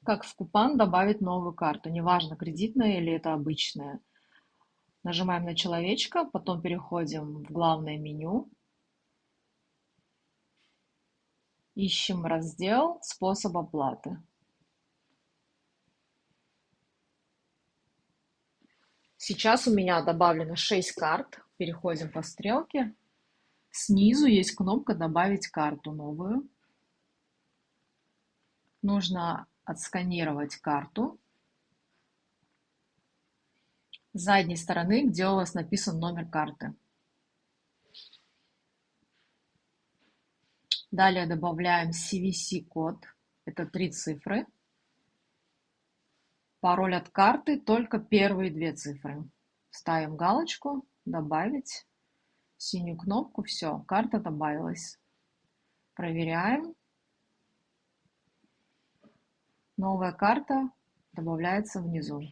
Как в Купан добавить новую карту, неважно, кредитная или это обычная. Нажимаем на человечка, потом переходим в главное меню, ищем раздел «Способ оплаты». Сейчас у меня добавлено 6 карт. Переходим по стрелке. Снизу есть кнопка «Добавить карту новую». Нужно отсканировать карту с задней стороны, где у вас написан номер карты. Далее добавляем CVC-код, это 3 цифры. Пароль от карты только первые 2 цифры. Ставим галочку «Добавить», синюю кнопку, все, карта добавилась. Проверяем. Новая карта добавляется внизу.